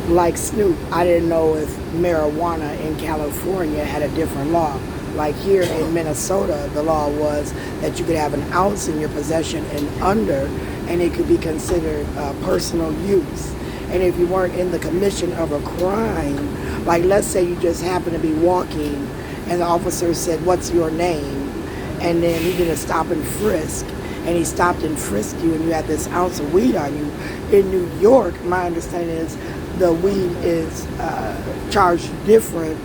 Like Snoop, I didn't know if marijuana in California had a different law. Like here in Minnesota, the law was that you could have an ounce in your possession and under, and it could be considered personal use. And if you weren't in the commission of a crime, like let's say you just happened to be walking and the officer said, "What's your name?" And then he did a stop and frisk, and he stopped and frisked you, and you had this ounce of weed on you. In New York, my understanding is the weed is charged different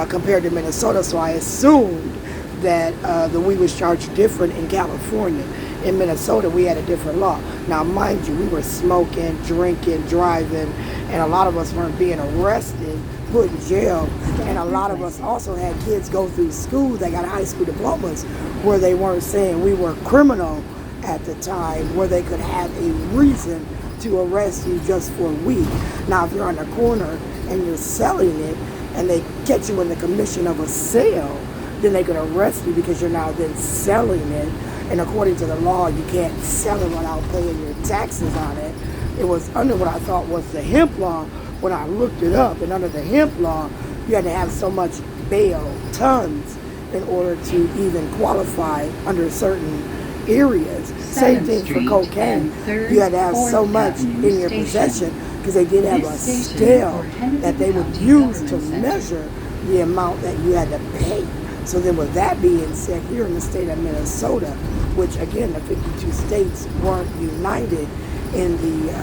compared to Minnesota, so I assumed that the weed was charged different in California. In Minnesota, we had a different law. Now, mind you, we were smoking, drinking, driving, and a lot of us weren't being arrested, put in jail, and a lot of us also had kids go through school that got high school diplomas where they weren't saying we were criminal at the time, where they could have a reason to arrest you just for weed. Now, if you're on the corner and you're selling it and they catch you in the commission of a sale, then they could arrest you because you're now then selling it. And according to the law, you can't sell it without paying your taxes on it. It was under what I thought was the hemp law when I looked it up. And under the hemp law, you had to have so much bale, tons, in order to even qualify under certain areas. Same thing for cocaine. You had to have so much in your possession because they did have a scale that they would use to measure the amount that you had to pay. So then with that being said, here in the state of Minnesota, which again, the 52 states weren't united in the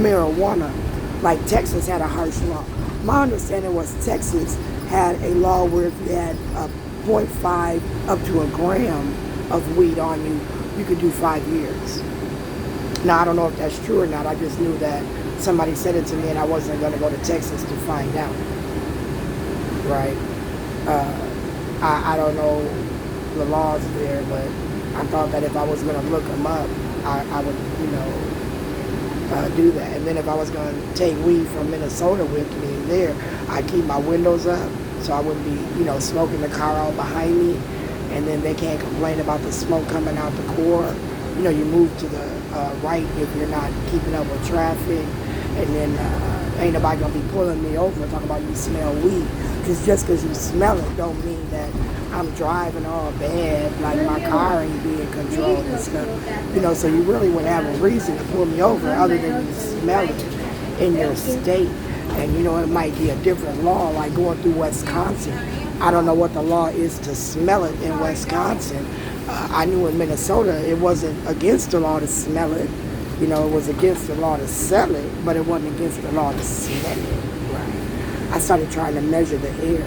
marijuana, like Texas had a harsh law. My understanding was Texas had a law where if you had a 0.5 up to a gram of weed on you, you could do 5 years. Now, I don't know if that's true or not. I just knew that somebody said it to me and I wasn't going to go to Texas to find out. Right? I don't know the laws there, but I thought that if I was going to look them up, I would, do that. And then if I was going to take weed from Minnesota with me there, I'd keep my windows up so I wouldn't be, smoking the car out behind me. And then they can't complain about the smoke coming out the core. You move to the right if you're not keeping up with traffic. And then ain't nobody going to be pulling me over talking about you smell weed. Because just because you smell it don't mean that I'm driving all bad, like my car ain't being controlled and stuff. So you really wouldn't have a reason to pull me over other than you smell it in your state. And it might be a different law, like going through Wisconsin. I don't know what the law is to smell it in Wisconsin. I knew in Minnesota it wasn't against the law to smell it. It was against the law to sell it, but it wasn't against the law to smell it. Right. I started trying to measure the air,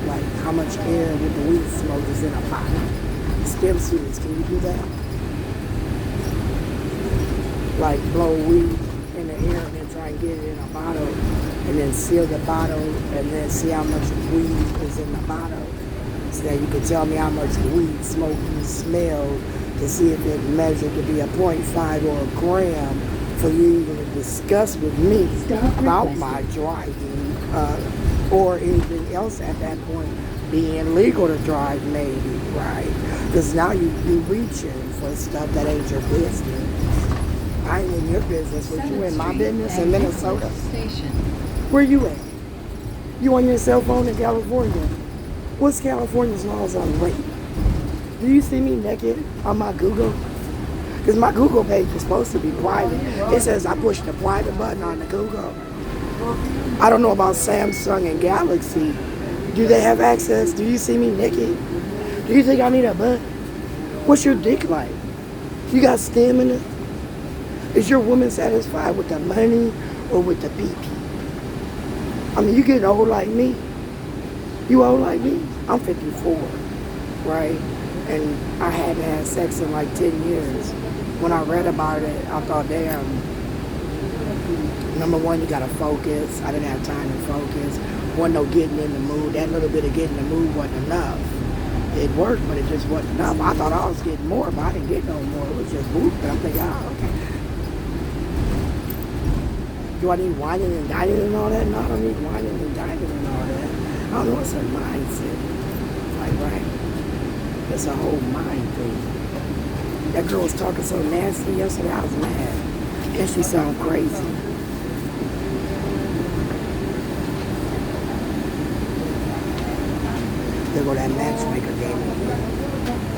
like how much air with the weed smoke is in a bottle. STEM students, can you do that? Like blow weed in the air and then try and get it in a bottle, and then seal the bottle, and then see how much weed is in the bottle, so that you can tell me how much weed smoke you smell, to see if it measured to be a 0.5 or a gram for you even to discuss with me about my driving or anything else at that point being legal to drive, maybe, right? Because now you reaching for stuff that ain't your business. I ain't in your business, but you in my business in Minnesota. Where you at? You on your cell phone in California? What's California's laws on rape? Do you see me naked on my Google? Because my Google page is supposed to be private. It says I pushed the private button on the Google. I don't know about Samsung and Galaxy. Do they have access? Do you see me naked? Do you think I need a butt? What's your dick like? You got stamina? Is your woman satisfied with the money or with the PP? I mean, you getting old like me. You old like me? I'm 54, right? And I hadn't had sex in like 10 years. When I read about it, I thought, damn, number one, you gotta focus. I didn't have time to focus. Wasn't no getting in the mood. That little bit of getting in the mood wasn't enough. It worked, but it just wasn't enough. I thought I was getting more, but I didn't get no more. It was just boop. But I'm thinking, okay. Do I need whining and dining and all that? No, I don't need whining and dining and all that. I don't know, it's a mindset. Like, right. It's a whole mind thing. That girl was talking so nasty yesterday, I was mad. And she sounded crazy. There go that matchmaker game again.